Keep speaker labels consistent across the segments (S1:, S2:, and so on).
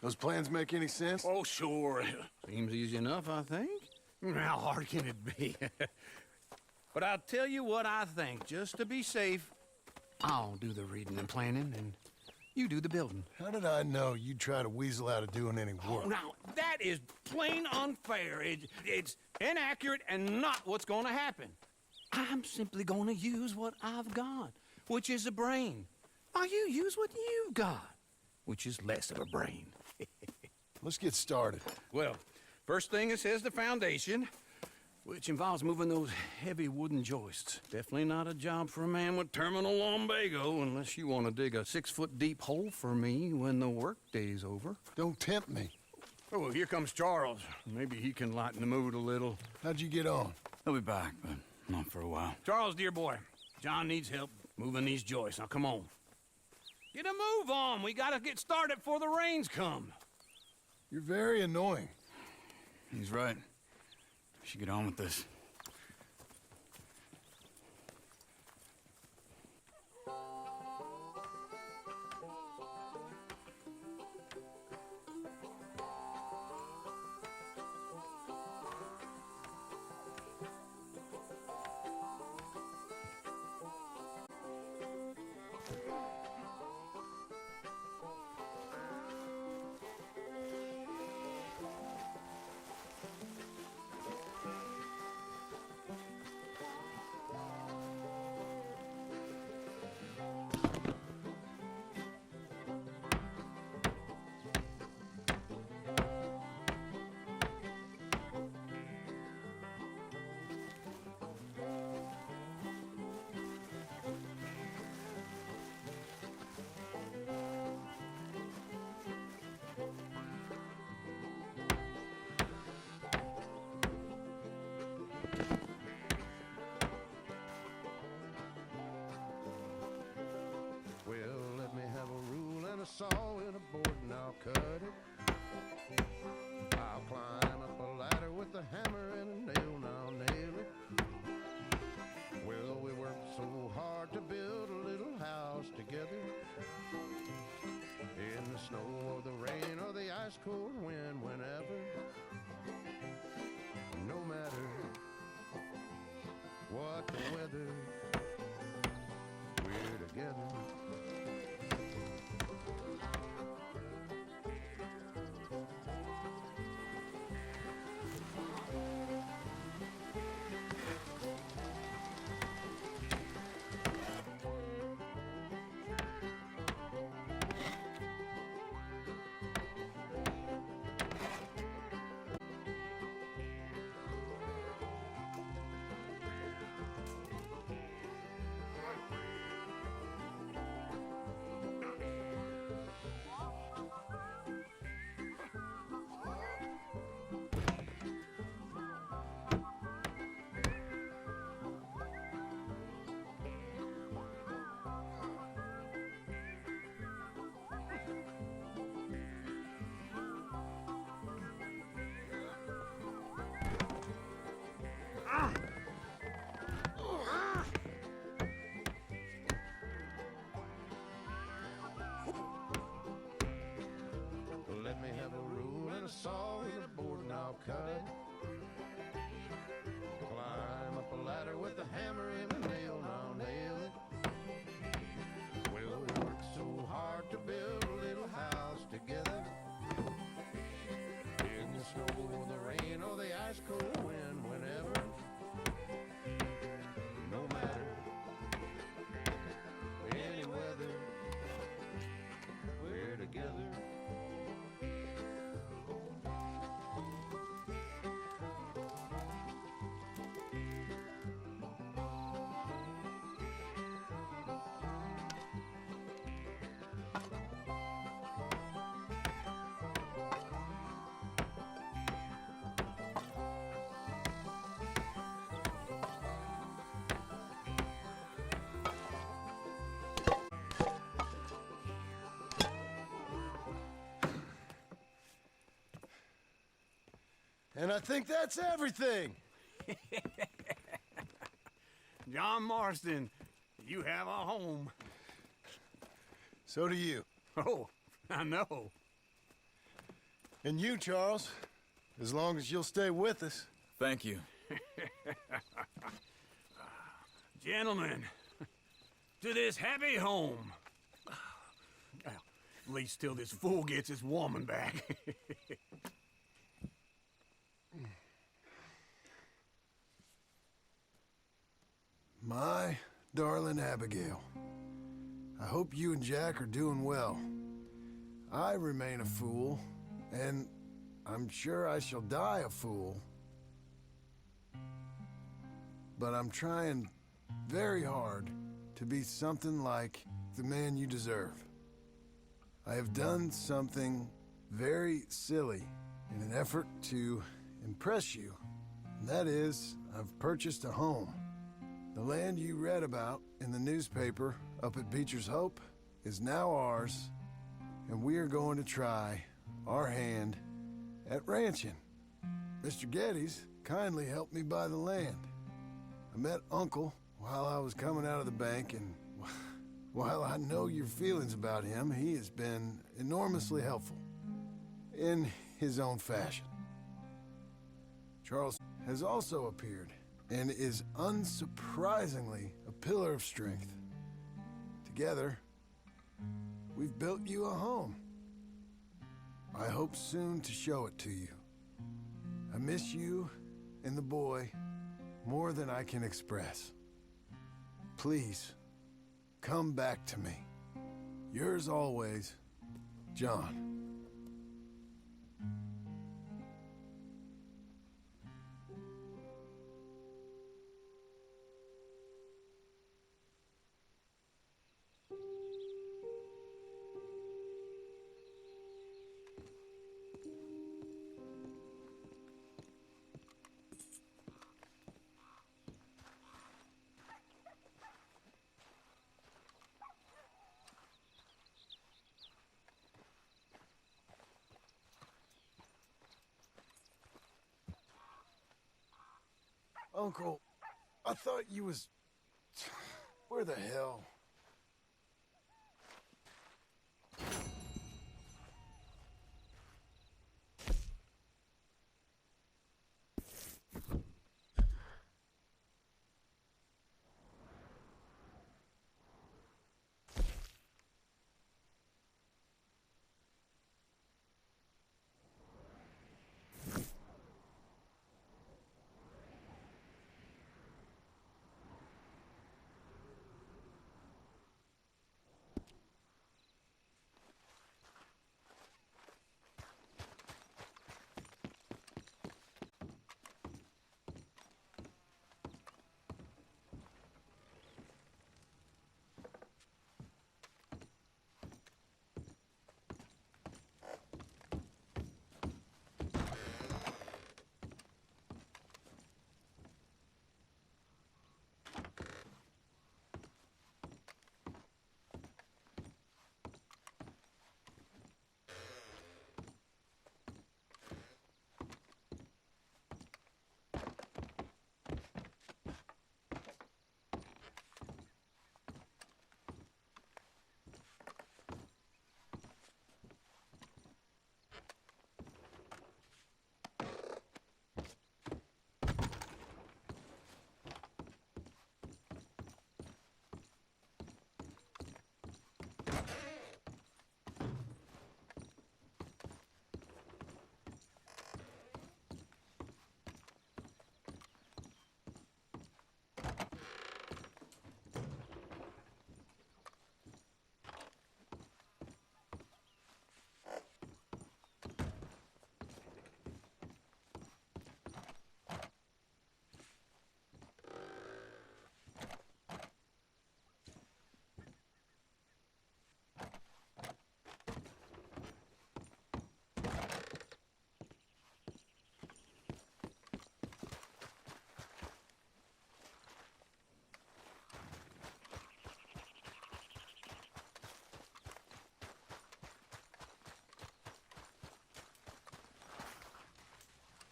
S1: Those plans make any sense?
S2: Oh, sure. Seems easy enough, I think. How hard can it be? But I'll tell you what I think. Just to be safe, I'll do the reading and planning, and you do the building.
S1: How did I know you'd try to weasel out of doing any work?
S2: Oh, now, that is plain unfair. It's inaccurate and not what's going to happen. I'm simply going to use what I've got, which is a brain. While you use what you've got, which is less of a brain.
S1: Let's get started.
S2: Well, first thing it says the foundation, which involves moving those heavy wooden joists. Definitely not a job for a man with terminal lumbago, unless you want to dig a 6-foot deep hole for me when the workday's over.
S1: Don't tempt me.
S2: Oh, here comes Charles. Maybe he can lighten the mood a little.
S1: How'd you get on?
S3: He'll be back, but not for a while.
S2: Charles, dear boy, John needs help moving these joists. Now, come on. Get a move on. We gotta get started before the rains come.
S1: You're very annoying.
S3: He's right. We should get on with this.
S4: Saw in a board and I'll cut it. I'll climb up a ladder with a hammer and a nail and I'll nail it. Well, we worked so hard to build a little house together. In the snow or the rain or the ice cold wind, whenever. No matter what the weather, we're together. Let me have a rule and a saw and a board and I'll cut it. Climb up a ladder with a hammer and a nail and I'll nail it. Well, we worked so hard to build a little house together. In the snow or the rain or the ice cold wind, whenever. No matter any weather, we're together.
S1: And I think that's everything.
S2: John Marston, you have a home.
S1: So do you.
S2: Oh, I know.
S1: And you, Charles, as long as you'll stay with us.
S3: Thank you.
S2: Gentlemen, to this happy home. Well, at least till this fool gets his woman back.
S1: My darling Abigail, I hope you and Jack are doing well. I remain a fool, and I'm sure I shall die a fool. But I'm trying very hard to be something like the man you deserve. I have done something very silly in an effort to impress you, and that is, I've purchased a home. The land you read about in the newspaper up at Beecher's Hope is now ours, and we are going to try our hand at ranching. Mr. Geddes kindly helped me buy the land. I met Uncle while I was coming out of the bank, and while I know your feelings about him, he has been enormously helpful in his own fashion. Charles has also appeared and is unsurprisingly a pillar of strength. Together, we've built you a home. I hope soon to show it to you. I miss you and the boy more than I can express. Please, come back to me. Yours always, John. Uncle, I thought you was... Where the hell?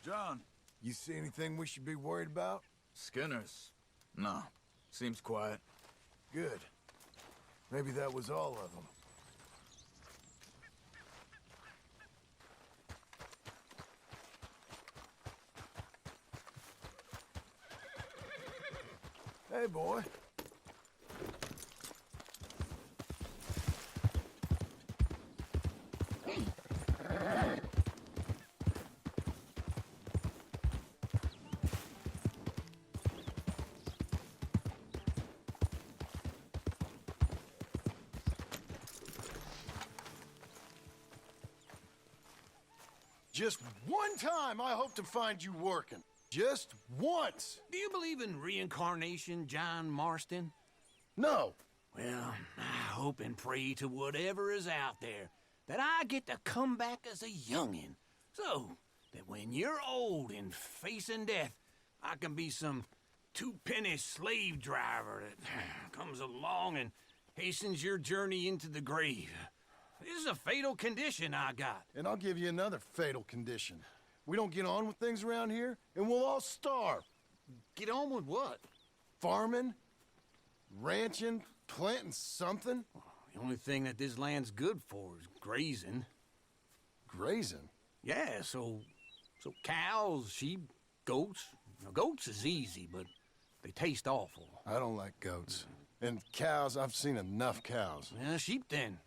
S3: John.
S1: You see anything we should be worried about?
S3: Skinners? No. Seems quiet.
S1: Good. Maybe that was all of them. Hey, boy. Just one time I hope to find you working. Just once.
S2: Do you believe in reincarnation, John Marston?
S1: No.
S2: Well, I hope and pray to whatever is out there that I get to come back as a youngin', so that when you're old and facing death, I can be some two-penny slave driver that comes along and hastens your journey into the grave. This is a fatal condition I got.
S1: And I'll give you another fatal condition. We don't get on with things around here, and we'll all starve.
S2: Get on with what?
S1: Farming, ranching, planting something.
S2: The only thing that this land's good for is grazing.
S1: Grazing?
S2: Yeah, so cows, sheep, goats. Now, goats is easy, but they taste awful.
S1: I don't like goats. And cows, I've seen enough cows.
S2: Yeah, sheep then.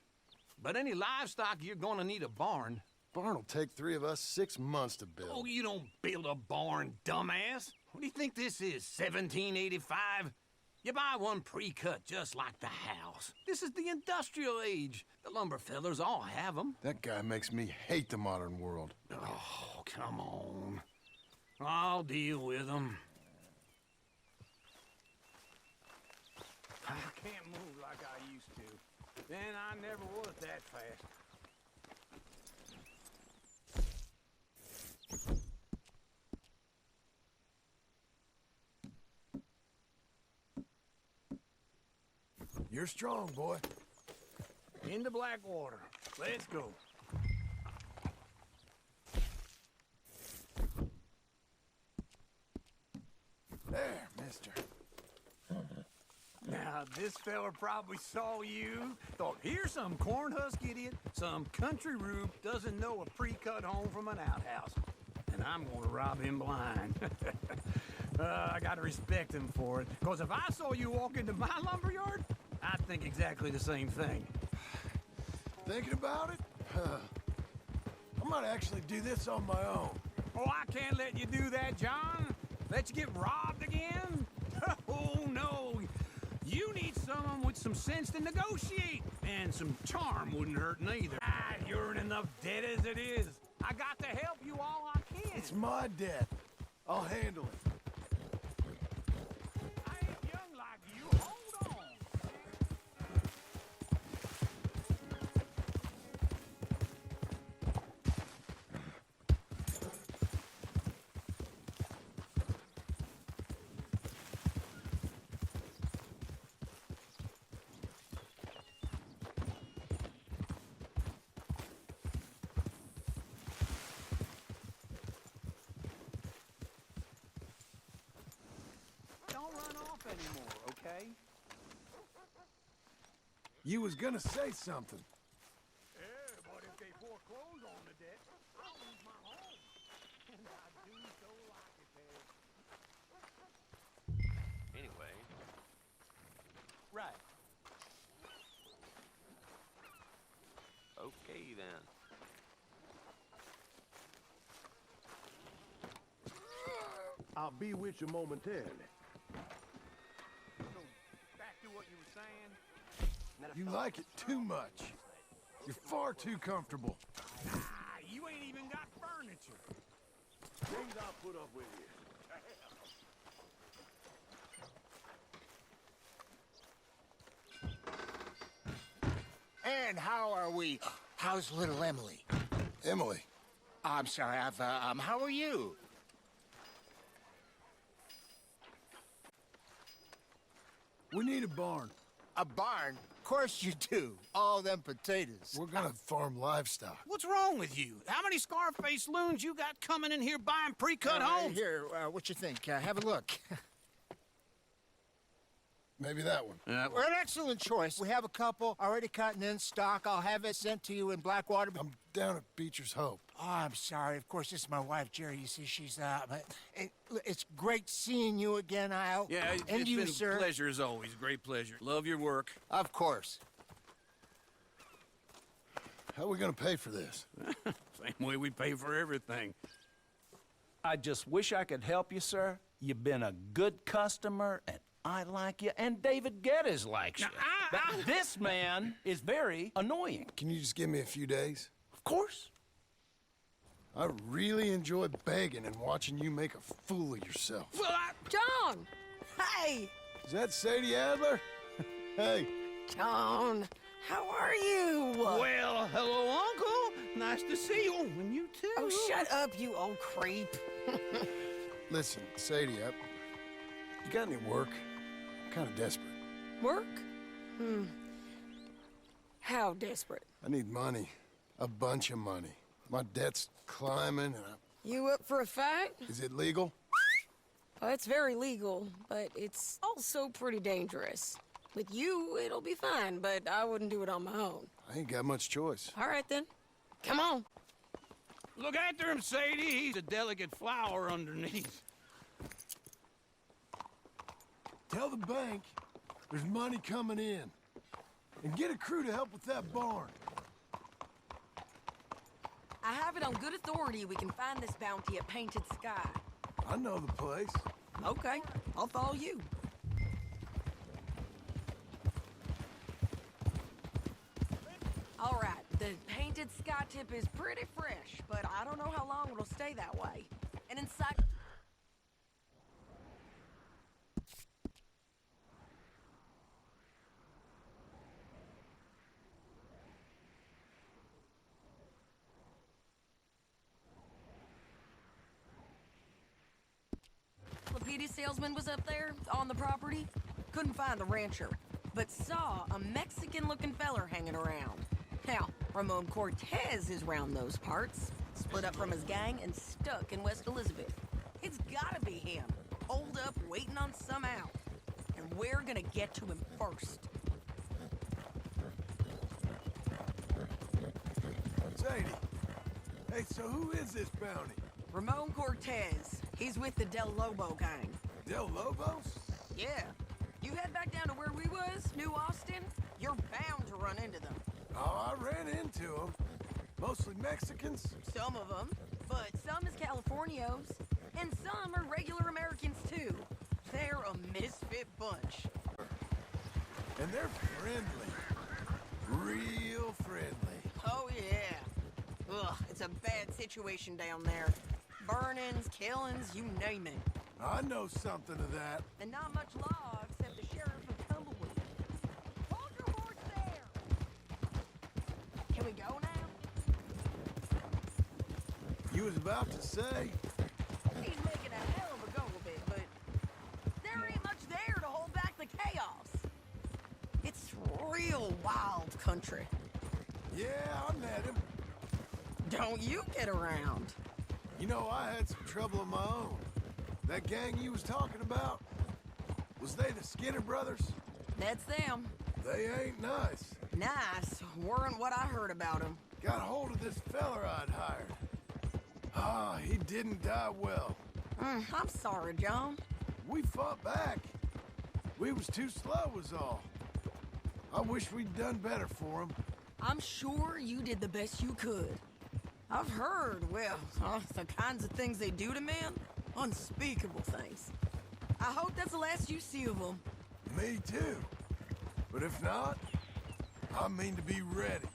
S2: But any livestock, you're gonna need a barn.
S1: Barn will take 3 of us 6 months to build.
S2: Oh, you don't build a barn, dumbass. What do you think this is, 1785? You buy one pre-cut just like the house. This is the industrial age. The lumber fellers all have them.
S1: That guy makes me hate the modern world.
S2: Oh, come on. I'll deal with them. I can't move like I used to. Then I never was that fast.
S1: You're strong, boy.
S2: Into Blackwater. Let's go.
S1: There, mister.
S2: Now, this fella probably saw you, thought, here's some cornhusk idiot, some country rube doesn't know a pre-cut home from an outhouse. And I'm gonna rob him blind. I gotta respect him for it, because if I saw you walk into my lumberyard, I'd think exactly the same thing.
S1: Thinking about it? I might actually do this on my own.
S2: Oh, I can't let you do that, John. Let you get robbed again? Oh, no. You need someone with some sense to negotiate. And some charm wouldn't hurt neither. Ah, you're in enough debt as it is. I got to help you all I can.
S1: It's my debt. I'll handle it.
S2: I ain't young like you. Hold on. Don't run off anymore, okay?
S1: You was gonna say something.
S2: Yeah, but if they foreclose on the debt, I'll lose my home. And I do so like it there.
S5: Anyway.
S2: Right.
S5: Okay, then.
S4: I'll be with you momentarily.
S2: So, back to what you were saying.
S1: You like it too much. You're far too comfortable.
S2: Ah, you ain't even got furniture.
S4: Things I'll put up with you.
S6: And how are we? How's little Emily?
S1: Emily,
S6: I'm sorry, how are you?
S1: we need a barn.
S6: A barn? Of course you do. All them potatoes.
S1: We're gonna farm livestock.
S2: What's wrong with you? How many Scarface loons you got coming in here buying pre-cut homes?
S6: Here, what you think? Have a look.
S1: Maybe that one.
S6: We're an excellent choice. We have a couple already cut and in stock. I'll have it sent to you in Blackwater.
S1: I'm down at Beecher's Hope.
S6: Oh, I'm sorry. Of course, this is my wife, Jerry. You see, she's but it's great seeing you again, Al.
S2: Yeah,
S6: and
S2: it's
S6: you,
S2: been
S6: sir.
S2: a pleasure as always. Great pleasure. Love your work.
S6: Of course.
S1: How are we gonna pay for this?
S2: Same way we pay for everything.
S5: I just wish I could help you, sir. You've been a good customer, and I like you, and David Geddes likes you. But this man is very annoying.
S1: Can you just give me a few days?
S5: Of course.
S1: I really enjoy begging and watching you make a fool of yourself.
S2: Well,
S7: John! Hey!
S1: Is that Sadie Adler? Hey.
S7: John, how are you?
S2: well, hello, Uncle. Nice to see you. And you too.
S7: Oh, shut up, you old creep.
S1: Listen, Sadie, you got any work? I'm kind of desperate.
S7: Work? How desperate?
S1: I need money. A bunch of money. My debt's climbing, and
S7: You up for a fight?
S1: is it legal?
S7: Well, it's very legal, but it's also pretty dangerous. With you, it'll be fine, but I wouldn't do it on my own.
S1: I ain't got much choice.
S7: All right, then. Come on.
S2: Look after him, Sadie. He's a delicate flower underneath.
S1: Tell the bank there's money coming in. And get a crew to help with that barn.
S8: I have it on good authority we can find this bounty at Painted Sky.
S1: I know the place.
S8: Okay, I'll follow you. All right, the Painted Sky tip is pretty fresh, but I don't know how long it'll stay that way. And inside... Lapidus salesman was up there on the property. Couldn't find the rancher, but saw a Mexican-looking feller hanging around. Now, Ramon Cortez is round those parts, split up from his gang and stuck in West Elizabeth. It's gotta be him, holed up waiting on some out. And we're gonna get to him first.
S1: Sadie. Hey, so who is this bounty?
S8: Ramon Cortez. He's with the Del Lobo gang.
S1: Del Lobos?
S8: Yeah. You head back down to where we was, New Austin, you're bound to run into them.
S1: Oh, I ran into them. Mostly Mexicans.
S8: Some of them, but some is Californios, and some are regular Americans too. They're a misfit bunch.
S1: And they're friendly. Real friendly.
S8: Oh yeah. Ugh, it's a bad situation down there. Burnings, killings, you name it.
S1: I know something of that.
S8: And not much law except the sheriff of Tumbleweed. Hold your horse there! Can we go now?
S1: You was about to say,
S8: He's making a hell of a go of it, but there ain't much there to hold back the chaos. It's real wild country.
S1: yeah, I met him.
S8: Don't you get around.
S1: You know, I had some trouble of my own. That gang you was talking about, was they the Skinner brothers?
S8: That's them.
S1: They ain't nice.
S8: Nice. Weren't what I heard about them.
S1: Got hold of this feller I'd hired. Ah, he didn't die well.
S8: I'm sorry, John.
S1: We fought back. We was too slow was all. I wish we'd done better for him.
S8: I'm sure you did the best you could. I've heard, well, the kinds of things they do to men. Unspeakable things. I hope that's the last you see of them.
S1: Me too. But if not, I mean to be ready.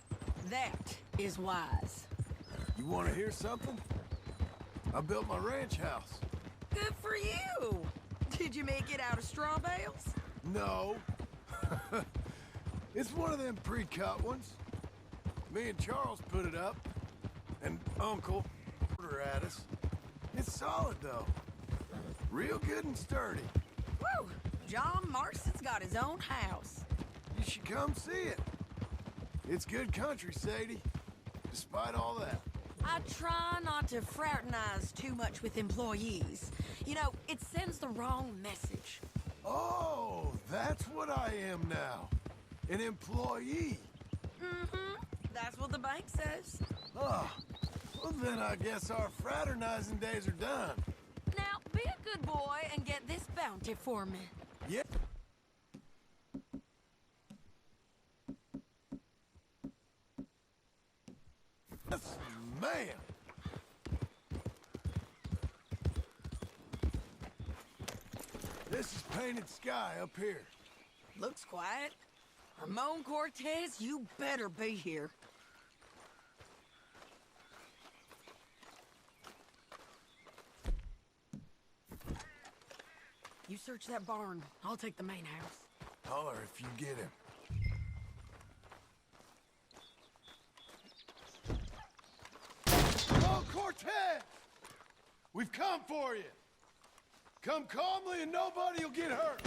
S8: That is wise.
S1: You want to hear something? I built my ranch house.
S8: Good for you. Did you make it out of straw bales?
S1: No. It's one of them pre-cut ones. Me and Charles put it up. And Uncle ordered at us. It's solid, though. Real good and sturdy.
S8: Woo! John Marston's got his own house.
S1: You should come see it. It's good country, Sadie. Despite all that.
S8: I try not to fraternize too much with employees. You know, it sends the wrong message.
S1: Oh, That's what I am now. An employee.
S8: Mm-hmm. That's what the bank says.
S1: Oh, well then I guess our fraternizing days are done.
S8: Now, be a good boy and get this bounty for me.
S1: Yeah. Yes, ma'am. This is painted sky up here.
S8: Looks quiet. Ramon Cortez, you better be here. You search that barn. I'll take the main house.
S1: Holler if you get him. Oh, Cortez! We've come for you. Come calmly and nobody will get hurt.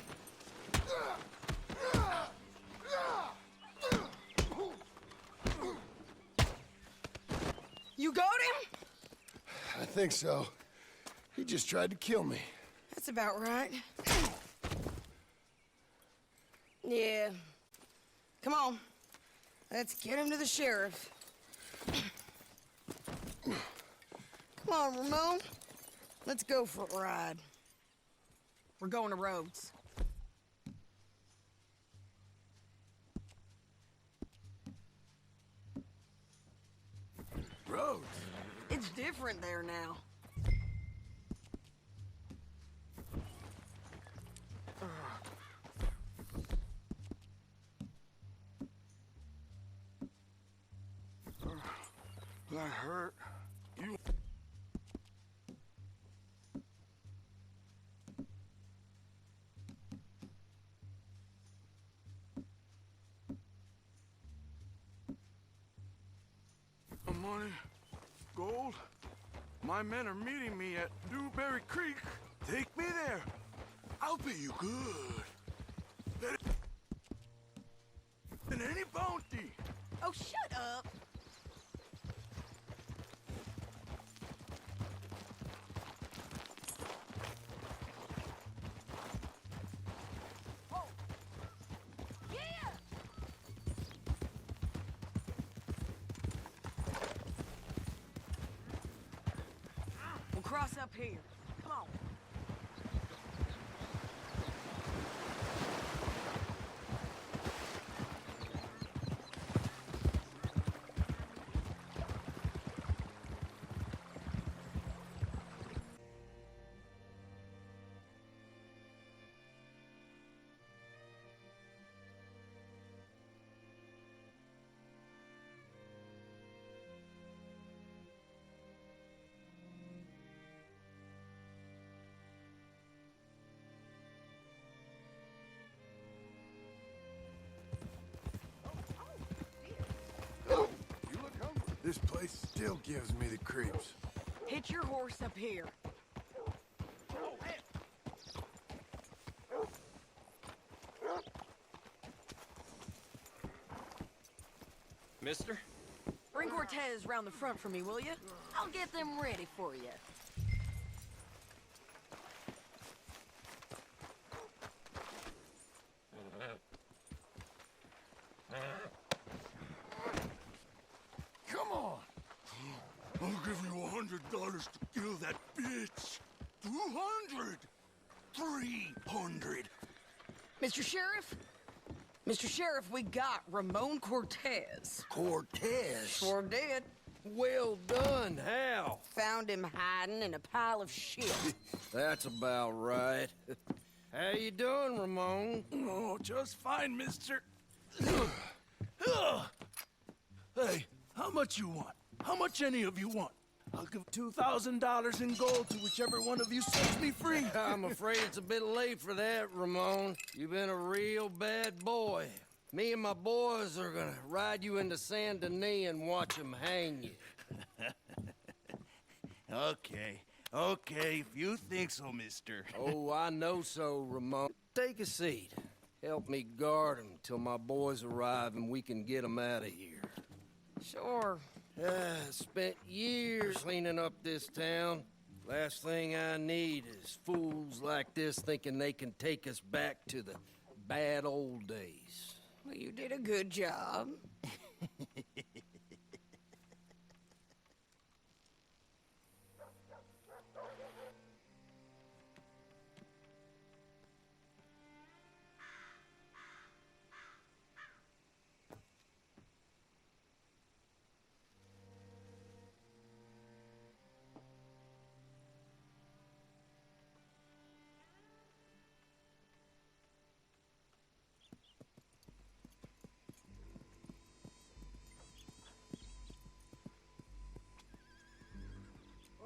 S7: You got him?
S1: I think so. He just tried to kill me.
S7: That's about right. Yeah. Come on. Let's get him to the sheriff. Come on, Ramon. Let's go for a ride.
S8: We're going to Rhodes.
S1: Rhodes?
S8: It's different there now.
S1: That hurt. You...
S9: Money, gold. My men are meeting me at Dewberry Creek. Take me there. I'll pay you good. Better than any bounty.
S8: Oh, shut up. Oh. Yeah. We'll cross up here. Come on.
S1: This place still gives me the creeps.
S8: Hitch your horse up here.
S5: Mister?
S8: Bring Cortez round the front for me, will you? I'll get them ready for you.
S1: Come on!
S9: I'll give you $100 to kill that bitch. 200. 300.
S8: Mr. Sheriff? Mr. Sheriff, we got Ramon Cortez.
S5: Cortez?
S8: Sure did.
S5: Well done, Hal.
S8: Found him hiding in a pile of shit.
S5: That's about right. How you doing, Ramon?
S9: Oh, just fine, mister. Hey, how much you want? How much any of you want? I'll give $2,000 in gold to whichever one of you sets me free.
S5: I'm afraid it's a bit late for that, Ramon. You've been a real bad boy. Me and my boys are gonna ride you into Saint Denis and watch them hang you.
S9: Okay, if you think so, mister.
S5: Oh, I know so, Ramon. Take a seat. Help me guard them till my boys arrive and we can get them out of here.
S8: Sure.
S5: Spent years cleaning up this town. Last thing I need is fools like this thinking they can take us back to the
S10: bad old days.
S7: Well, you did a good job.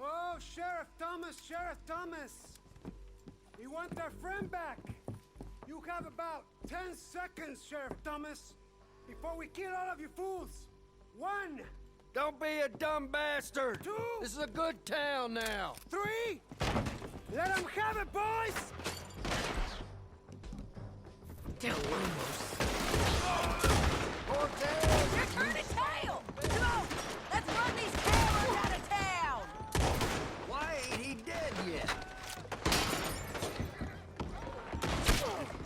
S11: Oh, Sheriff Thomas, Sheriff Thomas! We want our friend back. You have about 10 seconds, Sheriff Thomas, before we kill all of you fools. 1,
S10: Don't be a dumb bastard!
S11: 2,
S10: This is a good town now.
S11: 3. Let them have it, boys!
S8: You're turning tail! Come on! Let's run these cowards out of town!
S10: Why ain't he dead yet?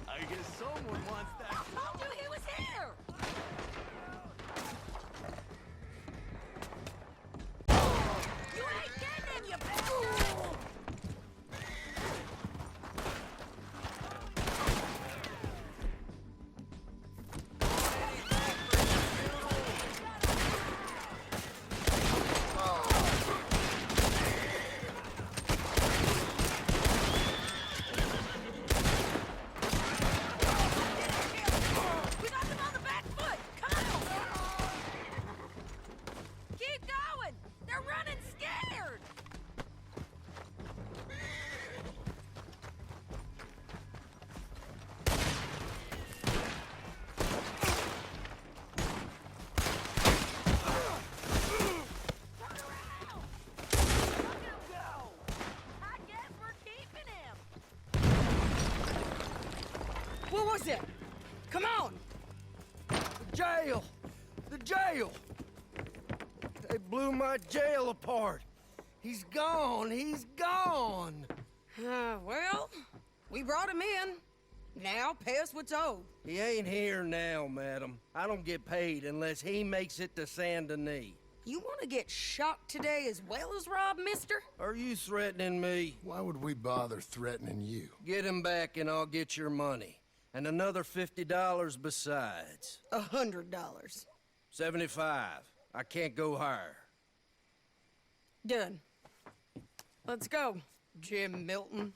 S2: I guess someone wants that.
S8: I told you he was here! You ain't getting him, you bastard! We got them on the back foot! Come on! Keep going! They're running scared! Turn around! Look him go! I guess we're keeping him!
S7: What was it? Come on!
S10: The jail! The jail! They blew my jail apart. He's gone! He's gone!
S7: Well, we brought him in. Now pay us what's owed.
S10: He ain't here now, madam. I don't get paid unless he makes it to Saint Denis.
S7: You want to get shot today as well as rob, mister?
S10: Are you threatening me?
S1: Why would we bother threatening you?
S10: Get him back and I'll get your money. And another $50 besides.
S7: $100.
S10: 75. I can't go higher.
S7: Done. Let's go, Jim Milton.